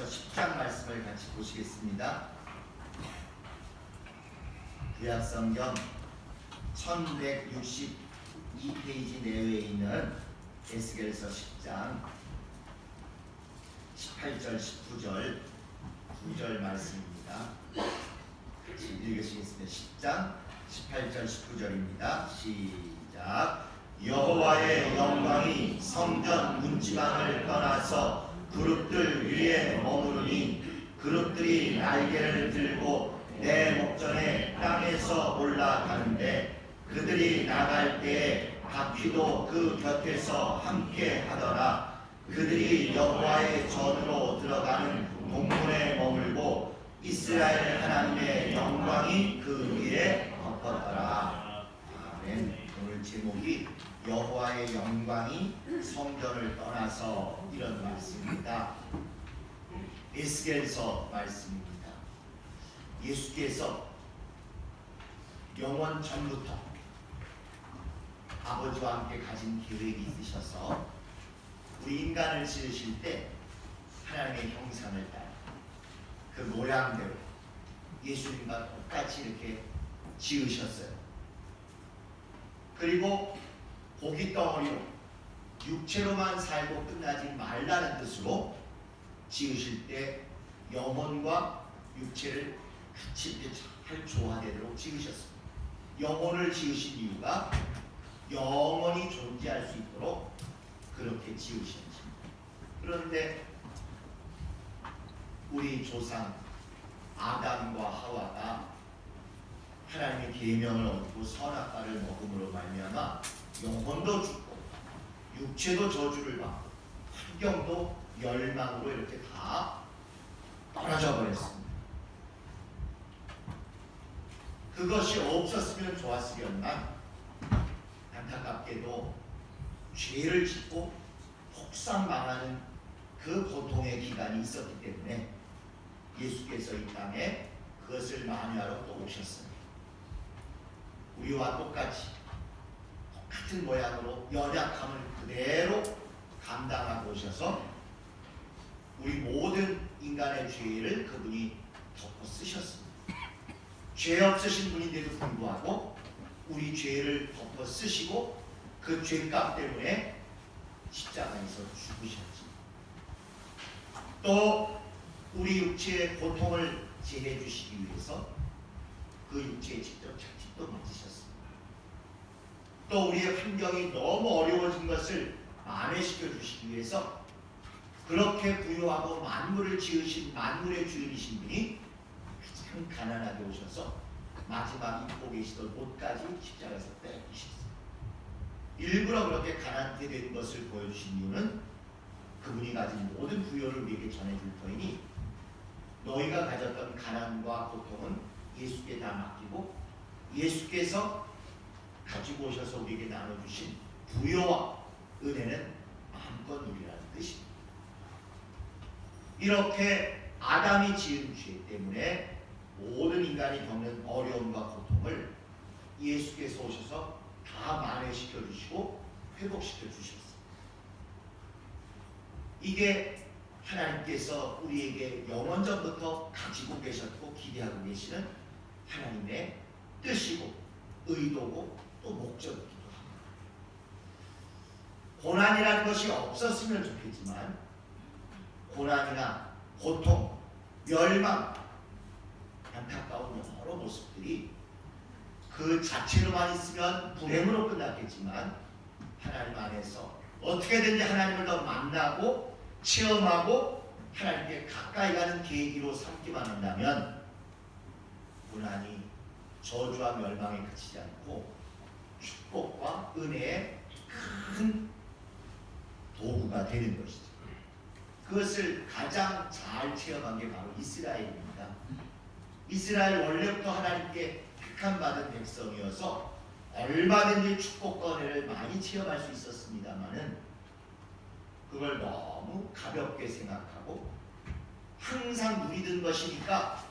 10장 말씀을 같이 보시겠습니다. 구약성경 1162페이지 내외에 있는 에스겔서 10장 18절 19절 9절 말씀입니다. 읽으시겠습니다. 10장 18절 19절입니다. 시작. 여호와의 영광이 성전 문지방을 떠나서 그룹들 위에 머무르니 그룹들이 날개를 들고 내 목전에 땅에서 올라가는데 그들이 나갈 때에 바퀴도 그 곁에서 함께 하더라. 그들이 여호와의 전으로 들어가는 동문에 머물고 이스라엘 하나님의 영광이 그 위에 덮었더라. 아멘. 오늘 제목이 여호와의 영광이 성전을 떠나서 이런 말씀입니다. 에스겔서 말씀입니다. 예수께서 영원 전부터 아버지와 함께 가진 계획이 있으셔서 우리 인간을 지으실 때 하나님의 형상을 따라 그 모양대로 예수님과 똑같이 이렇게 지으셨어요. 그리고 고기 덩어리로 육체로만 살고 끝나지 말라는 뜻으로 지으실 때 영혼과 육체를 같이 잘 조화되도록 지으셨습니다. 영혼을 지으신 이유가 영원히 존재할 수 있도록 그렇게 지으셨습니다. 그런데 우리 조상 아담과 하와가 하나님의 계명을 어기고 선악과를 먹음으로 말미암아 영혼도 죽고 육체도 저주를 받고 환경도 멸망으로 이렇게 다 떨어져 버렸습니다. 그것이 없었으면 좋았으련만 안타깝게도 죄를 짓고 폭삭 망하는 그 고통의 기간이 있었기 때문에 예수께서 이 땅에 그것을 만회하러 또 오셨습니다. 우리와 똑같이 똑같은 모양으로 연약함을 그대로 감당하고 오셔서 우리 모든 인간의 죄를 그분이 덮어 쓰셨습니다. 죄 없으신 분인데도 불구하고 우리 죄를 덮어 쓰시고 그 죄값 때문에 십자가에서 죽으셨지. 또 우리 육체의 고통을 제해 주시기 위해서 그 육체에 직접 채찍도 맞으셨습니다. 또 우리의 환경이 너무 어려워진 것을 만회시켜 주시기 위해서 그렇게 부유하고 만물을 지으신 만물의 주인이신 분이 가장 가난하게 오셔서 마지막 입고 계시던 옷까지 십자가에서 빼앗기셨어요. 일부러 그렇게 가난하게 된 것을 보여주신 이유는 그분이 가진 모든 부여를 우리에게 전해줄 터이니 너희가 가졌던 가난과 고통은 예수께 다 맡기고 예수께서 가지고 오셔서 우리에게 나눠주신 부여와 은혜는 마음껏 누리라는 뜻입니다. 이렇게 아담이 지은 죄 때문에 모든 인간이 겪는 어려움과 고통을 예수께서 오셔서 다 만회시켜 주시고 회복시켜 주셨습니다. 이게 하나님께서 우리에게 영원전부터 가지고 계셨고 기대하고 계시는 하나님의 뜻이고 의도고 또 목적이기도 합니다. 고난이라는 것이 없었으면 좋겠지만 고난이나 고통, 멸망, 안타까운 여러 모습들이 그 자체로만 있으면 불행으로 끝났겠지만 하나님 안에서 어떻게든지 하나님을 더 만나고 체험하고 하나님께 가까이 가는 계기로 삼기만 한다면 고난이 저주와 멸망에 그치지 않고 축복과 은혜의 큰 도구가 되는 것이죠. 그것을 가장 잘 체험한 게 바로 이스라엘입니다. 이스라엘 원래부터 하나님께 택함받은 백성이어서 얼마든지 축복과 은혜를 많이 체험할 수 있었습니다마는 그걸 너무 가볍게 생각하고 항상 누리던 것이니까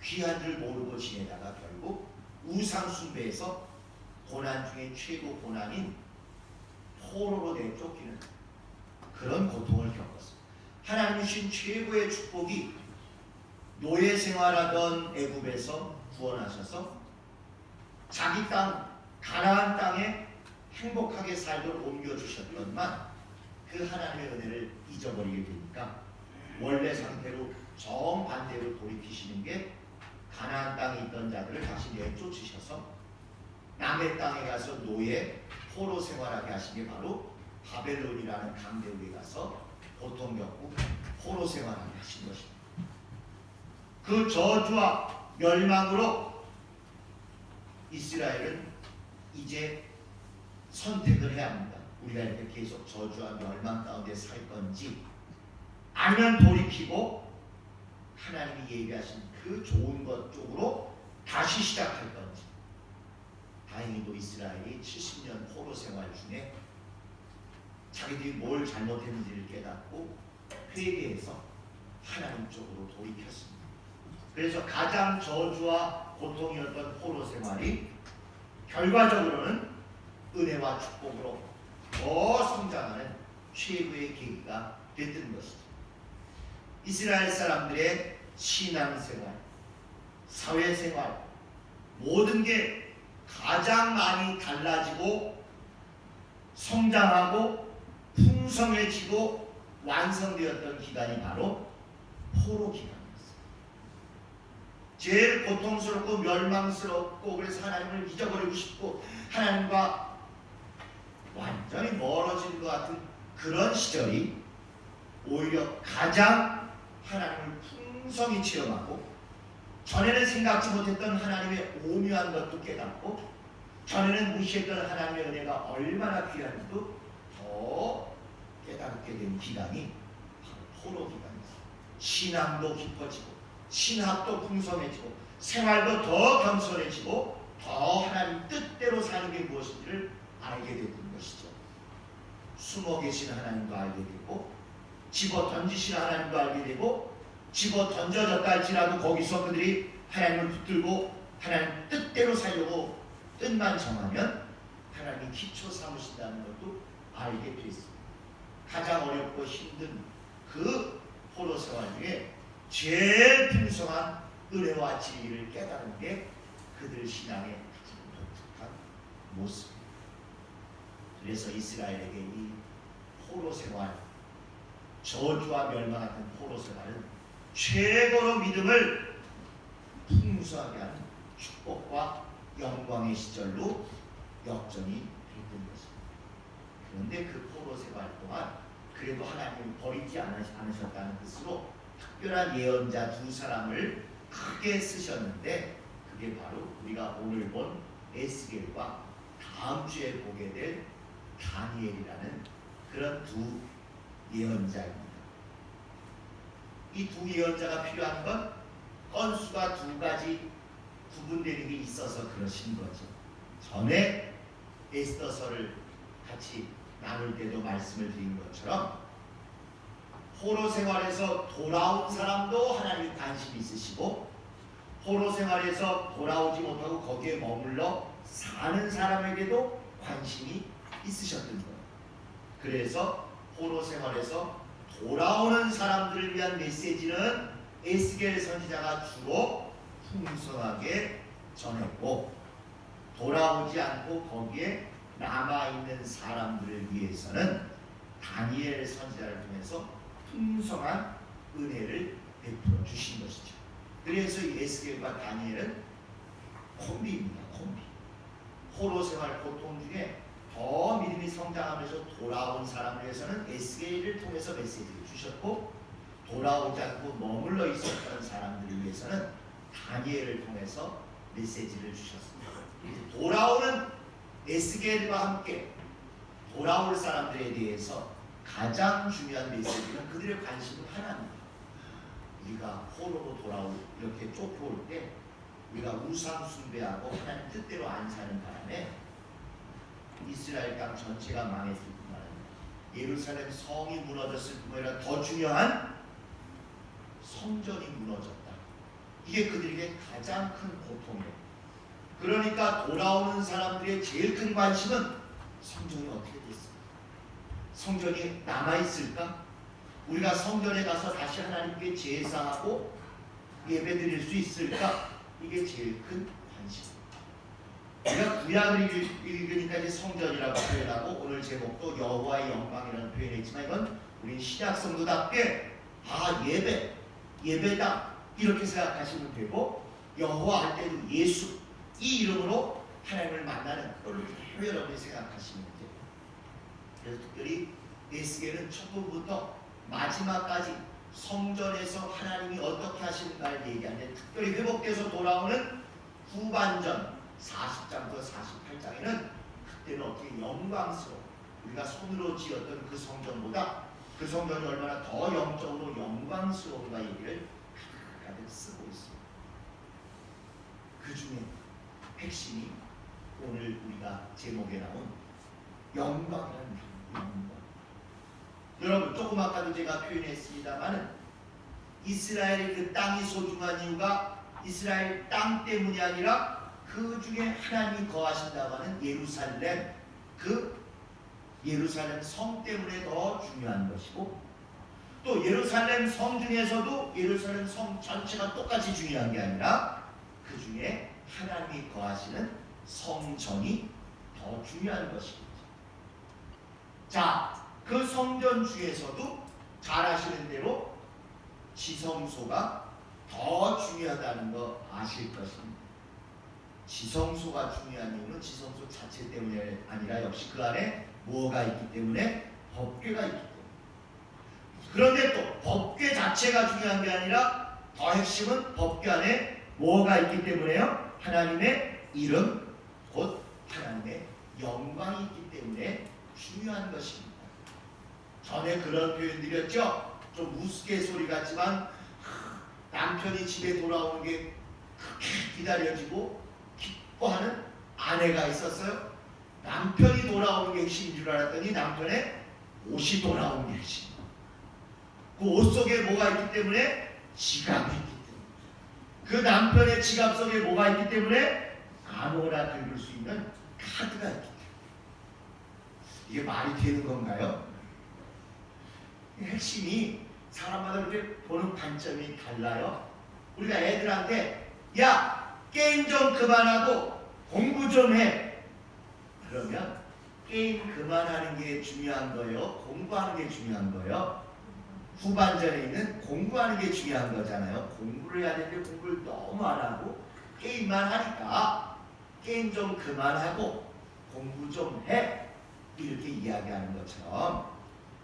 귀한 줄 모르고 지내다가 결국 우상 숭배에서 고난 중에 최고 고난인 포로로 내쫓기는 그런 고통을 겪었습니다. 하나님이 주신 최고의 축복이 노예 생활하던 애굽에서 구원하셔서 자기 땅 가나안 땅에 행복하게 살도록 옮겨주셨건만 그 하나님의 은혜를 잊어버리게 되니까 원래 상태로 정반대로 돌이키시는 게 가나안 땅에 있던 자들을 다시 내쫓으셔서 남의 땅에 가서 노예 포로 생활하게 하신 게 바로 바벨론이라는 강대국에 가서 고통 겪고 포로 생활하게 하신 것입니다. 그 저주와 멸망으로 이스라엘은 이제 선택을 해야 합니다. 우리가 이렇게 계속 저주와 멸망 가운데 살 건지 아니면 돌이키고 하나님이 얘기하신 그 좋은 것 쪽으로 다시 시작할 건지. 다행히도 이스라엘이 70년 포로 생활 중에 자기들이 뭘 잘못했는지를 깨닫고 회개해서 하나님 쪽으로 돌이켰습니다. 그래서 가장 저주와 고통이었던 포로 생활이 결과적으로는 은혜와 축복으로 더 성장하는 최고의 계기가 됐던 것이죠. 이스라엘 사람들의 신앙생활, 사회생활 모든 게 가장 많이 달라지고 성장하고 풍성해지고 완성되었던 기간이 바로 포로 기간이었어요. 제일 고통스럽고 멸망스럽고 그래서 하나님을 잊어버리고 싶고 하나님과 완전히 멀어진 것 같은 그런 시절이 오히려 가장 하나님을 풍성히 체험하고 전에는 생각지 못했던 하나님의 오묘한 것도 깨닫고 전에는 무시했던 하나님의 은혜가 얼마나 귀한지도 더 깨닫게 된 기간이 바로 포로 기간이었어요. 신앙도 깊어지고 신학도 풍성해지고 생활도 더 겸손해지고 더 하나님 뜻대로 사는 게 무엇인지를 알게 됐던 것이죠. 숨어 계신 하나님도 알게 되고 집어 던지신 하나님도 알게 되고 집어 던져졌다 할지라도 거기서 그들이 하나님을 붙들고 하나님 뜻대로 살려고 뜻만 정하면 하나님이 기초 삼으신다는 것도 알게 됐습니다. 가장 어렵고 힘든 그 포로 생활 중에 제일 풍성한 은혜와 진리를 깨달은 게 그들 신앙의 가장 독특한 모습입니다. 그래서 이스라엘에게 이 포로 생활, 저주와 멸망 같은 포로 생활은 최고로 믿음을 풍성하게 하는 축복과 영광의 시절로 역전이 됐던 것입니다. 그런데 그 포로 생활 동안 그래도 하나님이 버리지 않으셨다는 뜻으로 특별한 예언자 두 사람을 크게 쓰셨는데 그게 바로 우리가 오늘 본 에스겔과 다음 주에 보게 될 다니엘이라는 그런 두 예언자입니다. 이 두 예언자가 필요한 건 건수가 두 가지 구분되는 게 있어서 그러신 거죠. 전에 에스더서를 같이 나눌 때도 말씀을 드린 것처럼 포로 생활에서 돌아온 사람도 하나님이 관심이 있으시고 포로 생활에서 돌아오지 못하고 거기에 머물러 사는 사람에게도 관심이 있으셨던 거예요. 그래서 포로 생활에서 돌아오는 사람들을 위한 메시지는 에스겔 선지자가 주로 풍성하게 전했고 돌아오지 않고 거기에 남아있는 사람들을 위해서는 다니엘 선지자를 통해서 풍성한 은혜를 베풀어 주신 것이죠. 그래서 이 에스겔과 다니엘은 콤비입니다. 콤비. 포로 생활 고통 중에 더 믿음이 성장하면서 돌아온 사람을 위해서는 에스겔을 통해서 메시지를 주셨고 돌아오지 않고 머물러 있었던 사람들을 위해서는 다니엘을 통해서 메시지를 주셨습니다. 돌아오는 에스겔과 함께 돌아올 사람들에 대해서 가장 중요한 메시지는 그들의 관심은 하나입니다. 우리가 포로로 돌아올 이렇게 쫓겨올 때 우리가 우상 숭배하고 하나님 뜻대로 안 사는 바람에 이스라엘 땅 전체가 망했을 뿐만 아니라 예루살렘 성이 무너졌을 뿐만 아니라 더 중요한 성전이 무너졌다. 이게 그들에게 가장 큰 고통이에요. 그러니까 돌아오는 사람들의 제일 큰 관심은 성전이 어떻게 됐을까? 성전이 남아있을까? 우리가 성전에 가서 다시 하나님께 제사하고 예배드릴 수 있을까? 이게 제일 큰 관심. 우리가 구약을 읽으니까 이제 성전이라고 표현하고 오늘 제목도 여호와의 영광이라는 표현했지만 이건 우리 신약 성도답게 예배다 이렇게 생각하시면 되고 여호와 할 때도 예수 이 이름으로 하나님을 만나는 그걸 여러분이 생각하시면 돼요. 그래서 특별히 에스겔은 첫부부터 마지막까지 성전에서 하나님이 어떻게 하시는가를 얘기하는데 특별히 회복돼서 돌아오는 후반전 40장부터 48장에는 그때는 어떻게 영광스러워 우리가 손으로 지었던 그 성전보다 그 성전이 얼마나 더 영적으로 영광스러운가 얘기를 가득 쓰고 있습니다. 그 중에 핵심이 오늘 우리가 제목에 나온 영광이라는 영광. 여러분 조금 아까도 제가 표현했습니다만은 이스라엘의 그 땅이 소중한 이유가 이스라엘 땅 때문이 아니라 그 중에 하나님이 거하신다고 하는 예루살렘 그 예루살렘 성 때문에 더 중요한 것이고 또 예루살렘 성 중에서도 예루살렘 성 전체가 똑같이 중요한 게 아니라 그 중에 하나님이 거하시는 성전이 더 중요한 것입니다. 자, 그 성전 중에서도 잘 아시는 대로 지성소가 더 중요하다는 거 아실 것입니다. 지성소가 중요한 이유는 지성소 자체 때문이 아니라 역시 그 안에 뭐가 있기 때문에 법궤가 있기 때문에. 그런데 또 법궤 자체가 중요한 게 아니라 더 핵심은 법궤 안에 뭐가 있기 때문에요? 하나님의 이름 곧 하나님의 영광이 있기 때문에 중요한 것입니다. 전에 그런 표현 드렸죠? 좀 우스갯소리 같지만 남편이 집에 돌아오는 게 그렇게 기다려지고 기뻐하는 아내가 있었어요. 남편이 돌아오는 게 핵심인 줄 알았더니 남편의 옷이 돌아오는 게 핵심. 그 옷 속에 뭐가 있기 때문에 지갑이 있기 때문에 그 남편의 지갑 속에 뭐가 있기 때문에 아무거나 긁을 수 있는 카드가 있기 때문에 이게 말이 되는 건가요? 핵심이 사람마다 그렇게 보는 관점이 달라요. 우리가 애들한테 야 게임 좀 그만하고 공부 좀 해. 그러면 게임 그만하는 게 중요한 거예요? 공부하는 게 중요한 거예요? 후반전에 있는 공부하는 게 중요한 거잖아요. 공부를 해야 되는데 공부를 너무 안 하고 게임만 하니까 게임 좀 그만하고 공부 좀 해. 이렇게 이야기하는 것처럼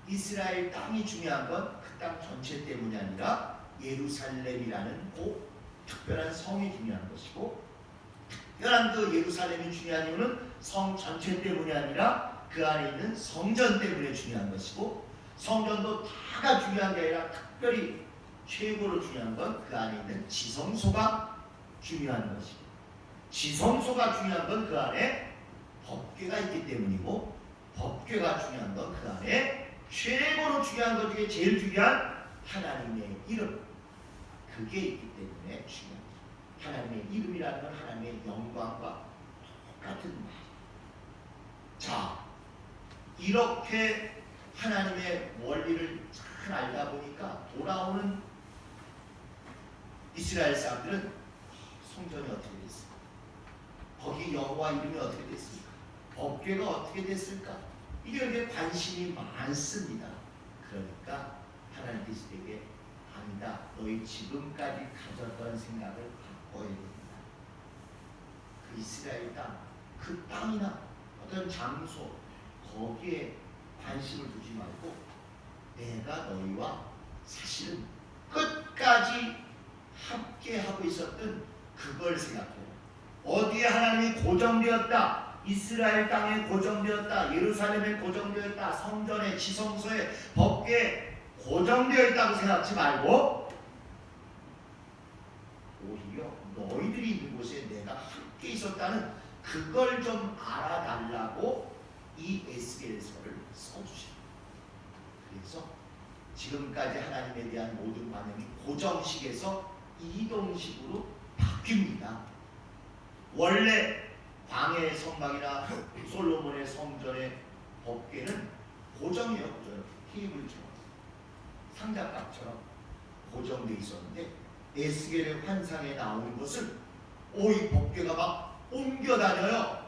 이스라엘 땅이 중요한 건 그 땅 전체 때문이 아니라 예루살렘이라는 그 특별한 성이 중요한 것이고 특별한 그 예루살렘이 중요한 이유는 성 전체 때문이 아니라 그 안에 있는 성전 때문에 중요한 것이고 성전도 다가 중요한 게 아니라 특별히 최고로 중요한 건 그 안에 있는 지성소가 중요한 것이고 지성소가 중요한 건 그 안에 법궤가 있기 때문이고 법궤가 중요한 건 그 안에 최고로 중요한 것 중에 제일 중요한 하나님의 이름 그게 있기 때문에 중요합니다. 하나님의 이름이라는 건 하나님의 영광과 똑같은 말이에요. 자, 이렇게 하나님의 원리를 잘 알다 보니까 돌아오는 이스라엘 사람들은 성전이 어떻게 됐을까? 거기 여호와 이름이 어떻게 됐을까? 법궤가 어떻게 됐을까? 이게 이렇게 관심이 많습니다. 그러니까 하나님께서 되게 아니다. 너희 지금까지 가졌던 생각을 바꿔야 됩니다. 그 이스라엘 땅, 그 땅이나 어떤 장소 거기에 관심을 두지 말고 내가 너희와 사실은 끝까지 함께하고 있었던 그걸 생각해요. 어디에 하나님이 고정되었다. 이스라엘 땅에 고정되었다. 예루살렘에 고정되었다. 성전에 지성소에 법궤에 고정되어 있다고 생각하지 말고 오히려 너희들이 있는 곳에 내가 함께 있었다는 그걸 좀 알아달라고 이 에스겔서를 써주십니다. 그래서 지금까지 하나님에 대한 모든 관념이 고정식에서 이동식으로 바뀝니다. 원래 광야의 성막이나 솔로몬의 성전의 법궤는 고정이에요. 테이블처럼. 상자값처럼 고정돼 있었는데 에스겔의 환상에 나오는 것은 이 법궤가 막 옮겨 다녀요.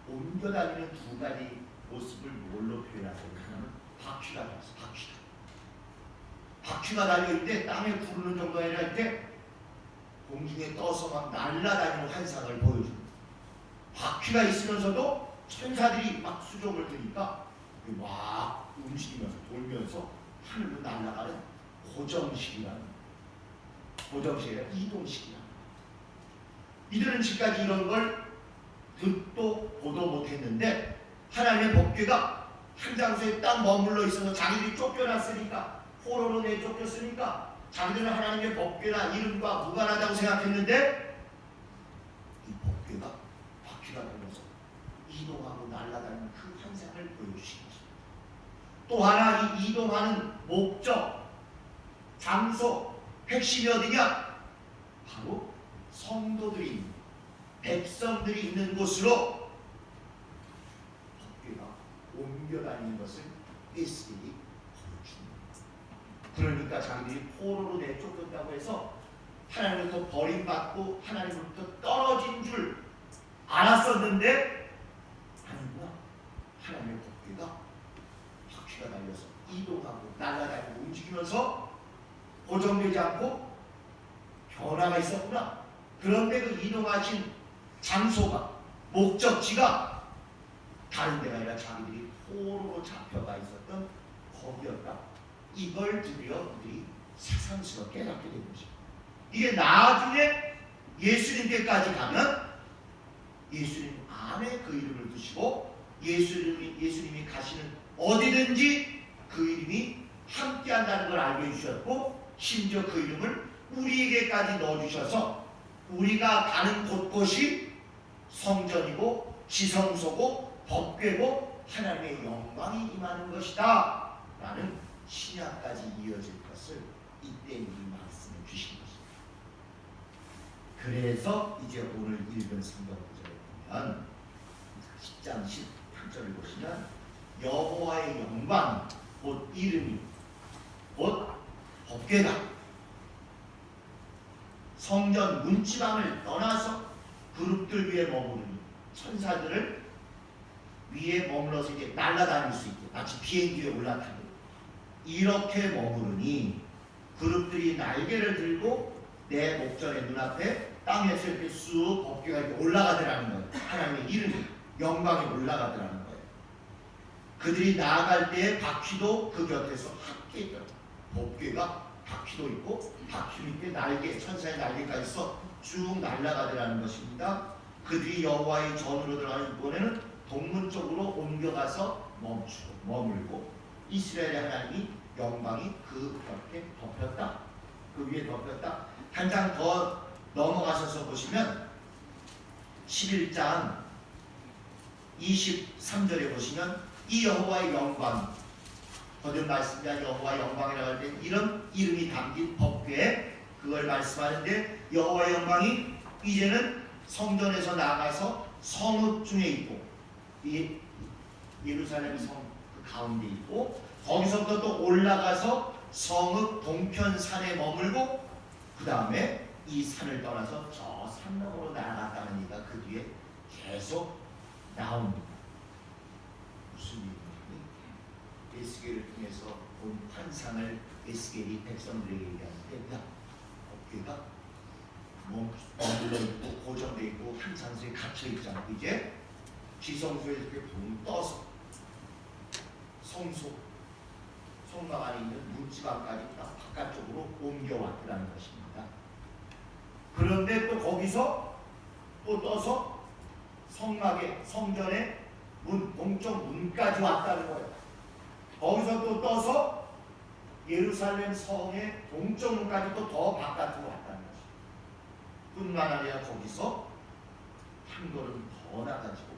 옮겨 다니는 두 가지 모습을 뭘로 표현하세요? 하나는 바퀴가 달렸어. 바퀴가 달려있는데 땅에 구르는 정도가 아니라 이렇게 공중에 떠서 막 날아다니는 환상을 보여줍니다. 바퀴가 있으면서도 천사들이 막 수종을 드니까 막 움직이면서 돌면서 하늘로 날아가는 고정식이라는 이동식이라는 이들은 지금까지 이런 걸 듣도 보도 못했는데 하나님의 법궤가 한 장소에 딱 머물러 있어서 자기들이 쫓겨났으니까 포로로 내쫓겼으니까 자기들은 하나님의 법궤나 이름과 무관하다고 생각했는데 이 법궤가 바퀴가 되면서 이동하고 날아다니는 그 환상을 보여주신 것입니다. 또 하나 이 이동하는 목적, 장소, 핵심이 어디냐? 바로 성도들이 있는, 백성들이 있는 곳으로 법궤가 옮겨다니는 것을 에스겔이 보여줍니다. 그러니까 자기들이 포로로 내쫓겼다고 해서 하나님으로부터 버림받고 하나님으로부터 떨어진 줄 알았었는데 아니구나. 하나님의 법궤가 바퀴가 달려서 이동하고 날아다니고 움직이면서 고정되지 않고 변화가 있었구나. 그런데 그 이동하신 장소가, 목적지가 다른 데가 아니라 자기들이 포로로 잡혀가 있었던 거기였다. 이걸 드디어 그들이 새삼스럽게 깨닫게 된 것입니다. 이게 나중에 예수님께까지 가면 예수님 안에 그 이름을 두시고 예수님이 가시는 어디든지 그 이름이 함께한다는 걸 알게 해주셨고 심지어 그 이름을 우리에게까지 넣어주셔서 우리가 가는 곳곳이 성전이고 지성소고 법궤고 하나님의 영광이 임하는 것이다 라는 신약까지 이어질 것을 이때 이 말씀을 주신 것입니다. 그래서 이제 오늘 읽은 성경 구절을 보면 10장 18절을 보시면 여호와의 영광 곧 이름이 곧 법궤가 성전 문지방을 떠나서 그룹들 위에 머무르니 천사들을 위에 머물러서 이제 날아다닐 수 있게 마치 비행기 위에 올라타고 이렇게 머무르니 그룹들이 날개를 들고 내 목전의 눈앞에 땅에서 이렇게 쑥 법궤가 이렇게 올라가더라는 거예요. 하나님의 이름이 영광이 올라가더라는 거예요. 그들이 나아갈 때에 바퀴도 그 곁에서 함께 있더라고요. 법궤가 바퀴도 있고 바퀴 밑에 날개, 천사의 날개가 있어 쭉 날아가더라는 것입니다. 그들이 여호와의 전으로 들어가는 이번에는 동문 쪽으로 옮겨가서 머물고 이스라엘의 하나님이 영광이 그 곁에 덮였다. 그 위에 덮였다. 한 장 더 넘어가셔서 보시면 11장 23절에 보시면 이 여호와의 영광 거듭 말씀드린 여호와의 영광이라고 할 때 이런 이름이 담긴 법궤에 그걸 말씀하는데 여호와의 영광이 이제는 성전에서 나가서 성읍 중에 있고 예루살렘 성 그 가운데 있고 거기서부터 또 올라가서 성읍 동편 산에 머물고 그 다음에 이 산을 떠나서 저 산 너머로 날아갔다는 얘기가 그 뒤에 계속 나옵니다. 무슨 얘기입니까? 에스겔을 통해서 본 환상을 에스겔이 백성들에게 얘기하는데 법궤가 머물러 있고 고정되어 있고 한 장소에 갇혀 있잖아. 이제 지성소에 이렇게 붕 떠서 성막 안에 있는 문지방까지 딱 바깥쪽으로 옮겨왔다는 것입니다. 그런데 또 거기서 또 떠서 성전의 동쪽 문까지 왔다는 거예요. 거기서 또 떠서 예루살렘 성의 동쪽 문까지 또 더 바깥으로 왔다는 것입니다. 뿐만 아니라 거기서 한 걸음 더 나가지고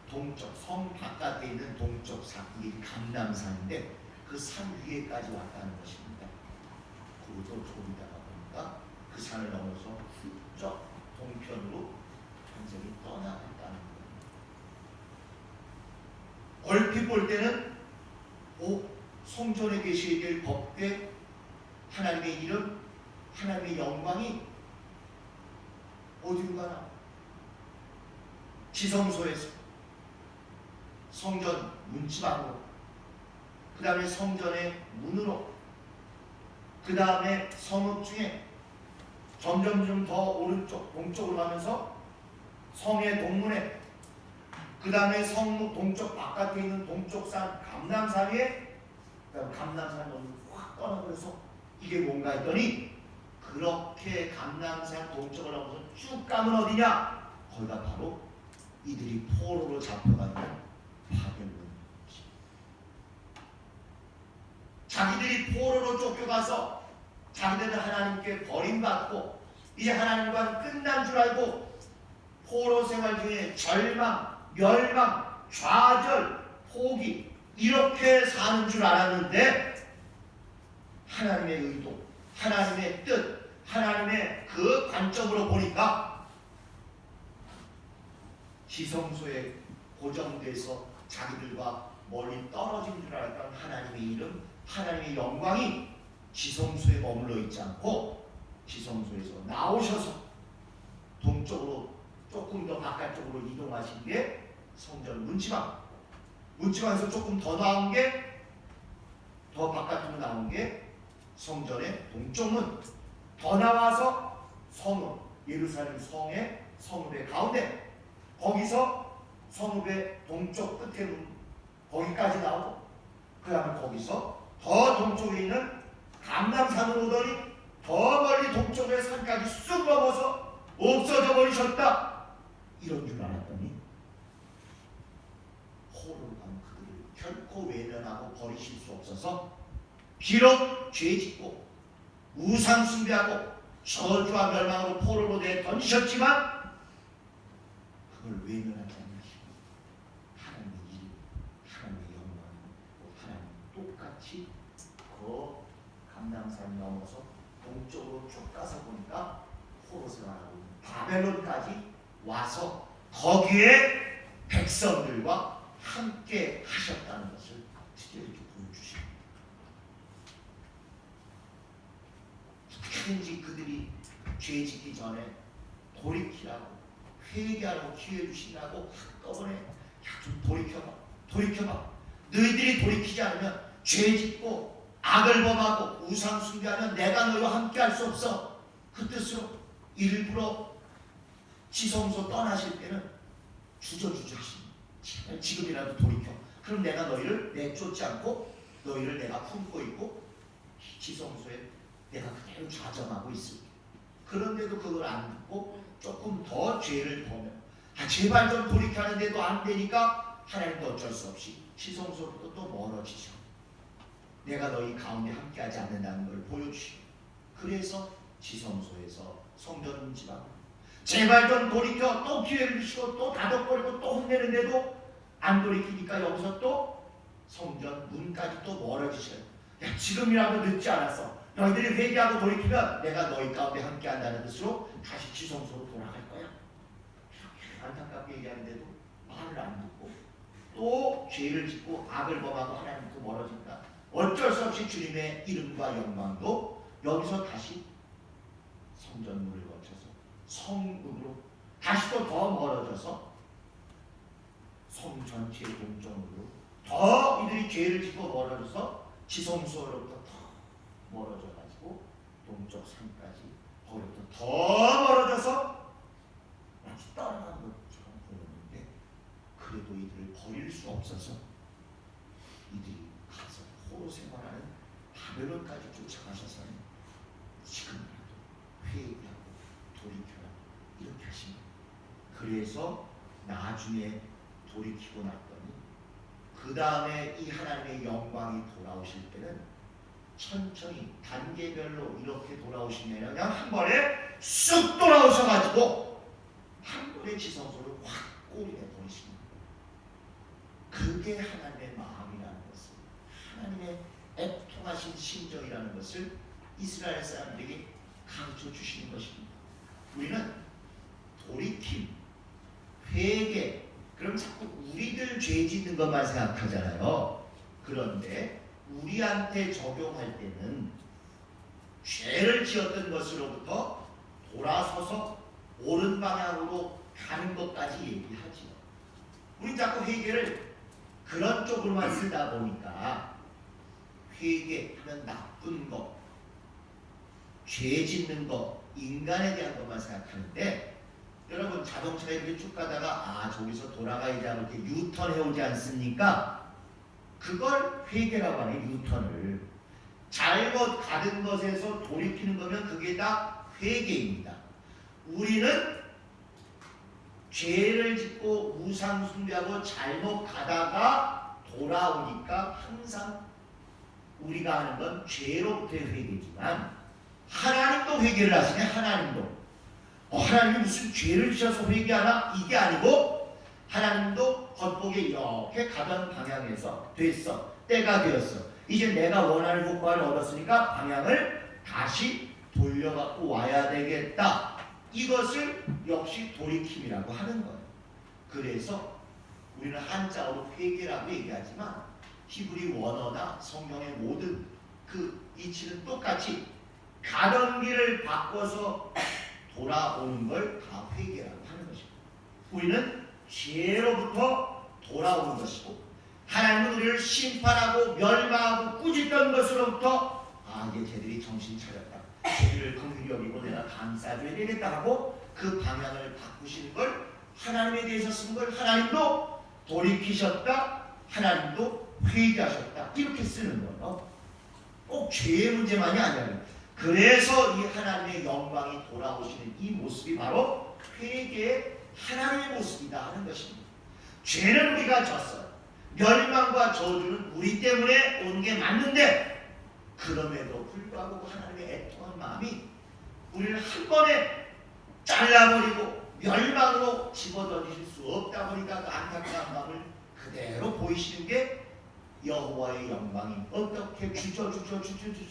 동쪽 성 바깥에 있는 동쪽 산, 이게 감람산인데 그 산 위에까지 왔다는 것입니다. 그것도 좀 이따가 보니까 그 산을 넘어서 훌쩍 동편으로 완전히 떠나갔다는 거예요. 얼핏 볼 때는 성전에 계셔야 될 법궤, 하나님의 이름, 하나님의 영광이 어디로 가나? 지성소에서, 성전 문지방으로, 그 다음에 성전의 문으로, 그 다음에 성읍 중에 점점 더 오른쪽 동쪽으로 가면서 성의 동문에, 그 다음에 성읍 동쪽 바깥에 있는 동쪽산 감람산 위에, 감람산 확 떠나버려서 이게 뭔가 했더니, 그렇게 감람산 동쪽을 하고서 쭉 가면 어디냐? 거기가 바로 이들이 포로로 잡혀가는 바벨론. 자기들이 포로로 쫓겨가서 자기들은 하나님께 버림받고 이제 하나님과 끝난 줄 알고 포로 생활 중에 절망, 멸망, 좌절, 포기 이렇게 사는 줄 알았는데, 하나님의 의도, 하나님의 뜻, 하나님의 그 관점으로 보니까 지성소에 고정돼서 자기들과 멀리 떨어진 줄 알았던 하나님의 이름, 하나님의 영광이 지성소에 머물러 있지 않고 지성소에서 나오셔서 동쪽으로 조금 더 바깥쪽으로 이동하신 게 성전 문지방, 문지방에서 조금 더 나온 게, 더 바깥으로 나온 게 성전의 동쪽문, 더 나와서 성읍, 예루살렘 성의 성읍의 가운데, 거기서 성읍의 동쪽 끝에 문, 거기까지 나오고, 그 다음에 거기서 더 동쪽에 있는 감람산으로 오더니 더 멀리 동쪽의 산까지 쑥 넘어서 없어져 버리셨다. 이런 줄 알았더니 포로로 간 그들을 결코 외면하고 버리실 수 없어서 비록 죄짓고 우상 숭배하고 저주와 멸망으로 포로로 내던지셨지만 그걸 외면하지 않으시고 하나님의 이름, 하나님의 영광, 하나님 똑같이 그 감람산 넘어서 동쪽으로 쭉 가서 보니까 포로 생활하고 바벨론까지 와서 거기에 백성들과 함께 하셨다는 것을 특히 이렇게 보여주십니다. 어떻게든지 그들이 죄짓기 전에 돌이키라고, 회개하라고 기회 주시라고 한꺼번에 좀 돌이켜봐. 너희들이 돌이키지 않으면 죄짓고 악을 범하고 우상 숭배하면 내가 너희와 함께 할 수 없어. 그 뜻으로 일부러 지성소 떠나실 때는 주저주저 하십니다. 지금이라도 돌이켜. 그럼 내가 너희를 내쫓지 않고 너희를 내가 품고 있고 지성소에 내가 그대로 좌정하고 있습니다. 그런데도 그걸 안 듣고 조금 더 죄를 범하면 제발 좀 돌이켜하는데도 안 되니까 하나님도 어쩔 수 없이 지성소로부터 또 멀어지셔. 내가 너희 가운데 함께하지 않는다는 걸 보여주시고, 그래서 지성소에서 성전 문지방 제발 좀 돌이켜, 또 기회를 주시고 또 다독거리고 또 혼내는데도 안 돌이키니까 여기서 또 성전 문까지 또 멀어지셔요. 야, 지금이라도 늦지 않았어. 너희들이 회개하고 돌이키면 내가 너희 가운데 함께한다는 뜻으로 다시 지성소로 돌아갈 거야. 이렇게 안타깝게 얘기하는데도 말을 안 듣고 또 죄를 짓고 악을 범하고 하나님부터 멀어진다. 어쩔 수 없이 주님의 이름과 영광도 여기서 다시 성전문을 거쳐서 성읍으로 다시 또 더 멀어져서 성 전체의 동정으로 더 이들이 죄를 짓고 멀어져서 지성소로부터 더 멀어져 가지고 동쪽 산까지 거기부터 더 멀어져서 마치 떠나간 것처럼 보였는데, 그래도 이들을 버릴 수 없어서 이들이 가서 포로 생활하는 바벨론까지 쫓아가셔서는 지금이라도 회개하고 돌이켜라 이렇게 하십니다. 그래서 나중에 돌이키고 났더니 그 다음에 이 하나님의 영광이 돌아오실 때는 천천히 단계별로 이렇게 돌아오시는 게 아니라 그냥 한 번에 쑥 돌아오셔가지고 한 번에 지성소를 확 꼬리에 버리십니다. 그게 하나님의 마음이라는 것을, 하나님의 애통하신 심정이라는 것을 이스라엘 사람들에게 가르쳐 주시는 것입니다. 우리는 돌이킴, 회개, 그럼 자꾸 우리들 죄 짓는 것만 생각하잖아요. 그런데 우리한테 적용할 때는 죄를 지었던 것으로부터 돌아서서 옳은 방향으로 가는 것까지 얘기하죠. 우리 자꾸 회개를 그런 쪽으로만 쓰다 보니까 회개하면 나쁜 것, 죄 짓는 것, 인간에 대한 것만 생각하는데, 여러분 자동차에 이렇게 쭉 가다가 저기서 돌아가야지 하고 이렇게 유턴해 오지 않습니까? 그걸 회개라고 하네. 유턴을 잘못 가는 것에서 돌이키는 거면 그게 다 회개입니다. 우리는 죄를 짓고 우상 숭배하고 잘못 가다가 돌아오니까 항상 우리가 하는 건 죄로부터의 회개지만, 하나님도 회개를 하시네. 하나님이 무슨 죄를 지어서 회개하나? 이게 아니고 하나님도 겉보기에 이렇게 가던 방향에서 됐어, 때가 되었어, 이제 내가 원하는 효과를 얻었으니까 방향을 다시 돌려갖고 와야 되겠다. 이것을 역시 돌이킴이라고 하는 거예요. 그래서 우리는 한자어로 회개라고 얘기하지만 히브리 원어나 성경의 모든 그 이치는 똑같이 가던 길을 바꿔서 돌아오는 걸 다 회개라고 하는 것입니다. 우리는 죄로부터 돌아오는 것이고, 하나님은 우리를 심판하고 멸망하고 꾸짖던 것으로부터 이제 쟤들이 정신 차렸다, 쟤들을 긍휼히 여기고 내가 감싸줘야 되겠다 하고 그 방향을 바꾸시는 걸 하나님에 대해서 쓴 걸 하나님도 돌이키셨다, 하나님도 회개하셨다, 이렇게 쓰는 거예요. 꼭 죄의 문제만이 아니라. 그래서 이 하나님의 영광이 돌아오시는 이 모습이 바로 회개의 하나님의 모습이다 하는 것입니다. 죄는 우리가 졌어요. 멸망과 저주는 우리 때문에 온 게 맞는데, 그럼에도 불구하고 하나님의 애통한 마음이 우리를 한 번에 잘라버리고 멸망으로 집어던지실 수 없다 보니까 그 안타까운 마음을 그대로 보이시는 게 여호와의 영광이 어떻게 주저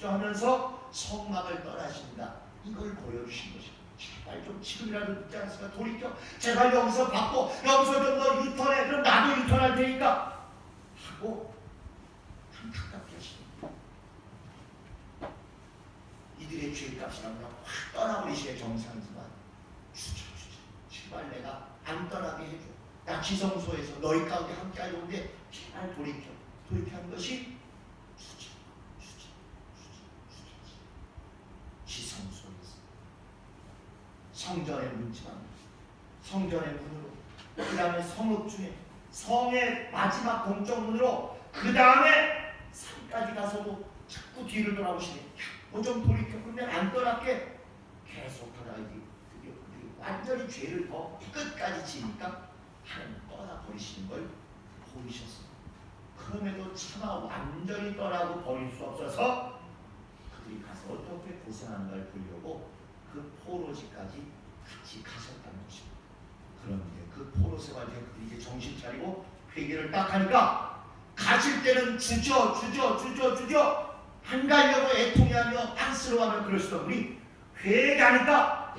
하면서 성막을 떠나신다, 이걸 보여주신 것입니다. 제발 좀 지금이라도 듣지 않습니까? 돌이켜, 제발 여기서 바꿔, 여기서 좀 더 유턴해, 그럼 나도 유턴할 테니까 하고 안타깝게 하십니다. 이들의 죄값이라면 확 떠나버리시의 정상이지만 주저 제발 내가 안 떠나게 해줘, 나 지성소에서 너희 가운데 함께 하려는데 제발 돌이켜는 것이 지성소에서 성전의 문지방, 성전의 문으로, 그 다음에 성읍 중에 성의 마지막 동쪽문으로, 그 다음에 산까지 가서도 자꾸 뒤를 돌아보시네. 좀 돌이켜, 그러면 안 떠날게. 계속하다가 이제 완전히 죄를 더 끝까지 지니까 하나님 떠나버리시는 걸 보이셨습니다. 그럼에도 차마 완전히 떠나고 버릴 수 없어서 그들이 가서 어떻게 고생하는가를 보려고 그 포로지까지 같이 가셨다는 것입니다. 그런데 그 포로 생활 중에 그들이 이제 정신 차리고 회개를 딱 하니까 가실 때는 주저 안 가려고 애통해하며 안쓰러워하며 그러시던 분이 회개하니까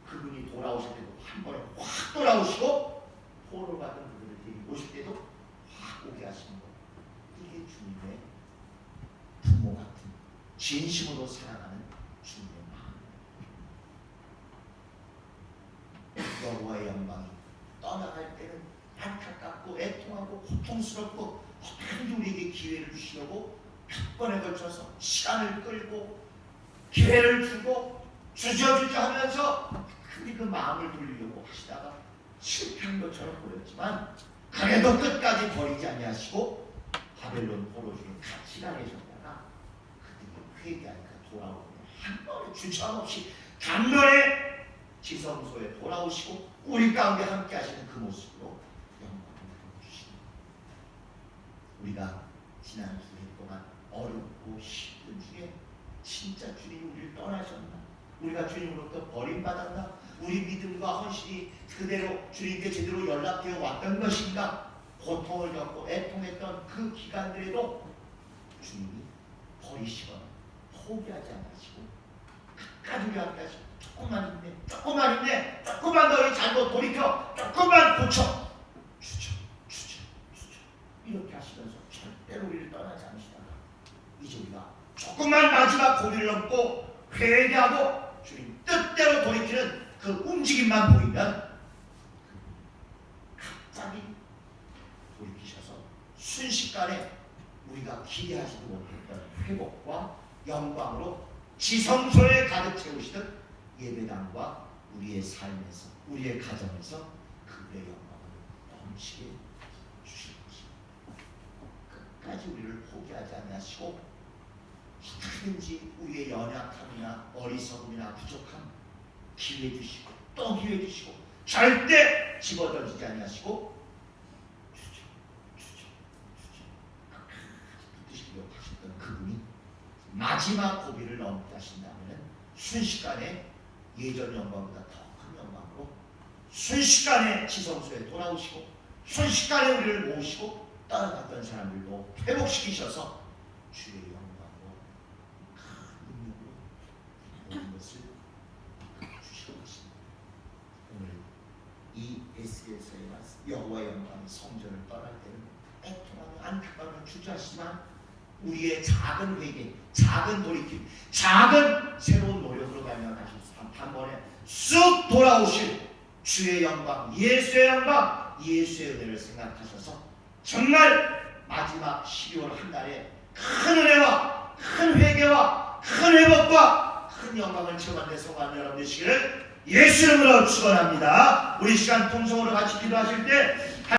그분이 돌아오실 때도 한 번에 확 돌아오시고, 포로 받은 그들을 데리고 오실 때도 확 오게 하시는 거예요. 이게 주님의 부모 같은 진심으로 사랑하는 주님의 마음. 여호와의 영광이 떠나갈 때는 안타깝고 애통하고 고통스럽고 어떻게든지 우리에게 기회를 주시려고 몇 번에 걸쳐서 시간을 끌고 기회를 주고 주저주저 하면서 그 마음을 돌리려고 하시다가 실패한 것처럼 보였지만, 그래도 끝까지 버리지 아니하시고 바벨론 포로중에 같이 다니셨다가 그들이 회개하니까 돌아오고 한 번에 주저함 없이 단번에 지성소에 돌아오시고 우리 가운데 함께 하시는 그 모습으로 영광을 주십니다. 우리가 지난 두 해 동안 어렵고 힘든 중에 진짜 주님이 우리를 떠나셨나? 우리가 주님으로부터 버림받았나? 우리 믿음과 헌신이 그대로 주님께 제대로 연락되어 왔던 것인가? 고통을 겪고 애통했던 그 기간들에도 주님이 버리시거나 포기하지 않으시고 끝까지 우리 함께 하시고, 조금만 힘내, 조금만 너희 잘못 돌이켜, 조금만 고쳐, 주저 이렇게 하시면서 절대로 우리를 떠나지 않으시다가 정말 마지막 고비를 넘고 회개하고 주님 뜻대로 돌이키는 그 움직임만 보이면 갑자기 돌이키셔서 순식간에 우리가 기대하지도 못했던 회복과 영광으로 지성소에 가득 채우시듯 예배당과 우리의 삶에서 우리의 가정에서 그분의 영광을 넘치게 주실 것입니다. 끝까지 우리를 포기하지 않으시고 어떻게든지 우리의 연약함이나 어리석음이나 부족함 기회 주시고 또 기회 주시고 절대 집어던지지 아니하시고 주죠. 붙드시려고 하셨던 그분이 마지막 고비를 넘게 하신다면 순식간에 예전 영광보다 더 큰 영광으로 순식간에 지성소에 돌아오시고 순식간에 우리를 모으시고 따라갔던 사람들도 회복시키셔서 주의 영광으로 큰 능력으로 모든 것을 주실 것입니다. 오늘 이 에스겔서의 말씀 여호와의 영광이 성전을 떠날 때는 애통하며 안타까움을 주저하시지만 우리의 작은 회개, 작은 돌이킴, 작은 새로운 노력으로 말미암아서 한 번에 쑥 돌아오실 주의 영광, 예수의 영광, 예수의 은혜를 생각하셔서 정말 마지막 12월 한 달에 큰 은혜와 큰 회개와 큰 회복과 큰 영광을 체험하는 데 성공하는 여러분 되시기를 예수 이름으로 축원합니다. 우리 시간 통성으로 같이 기도하실 때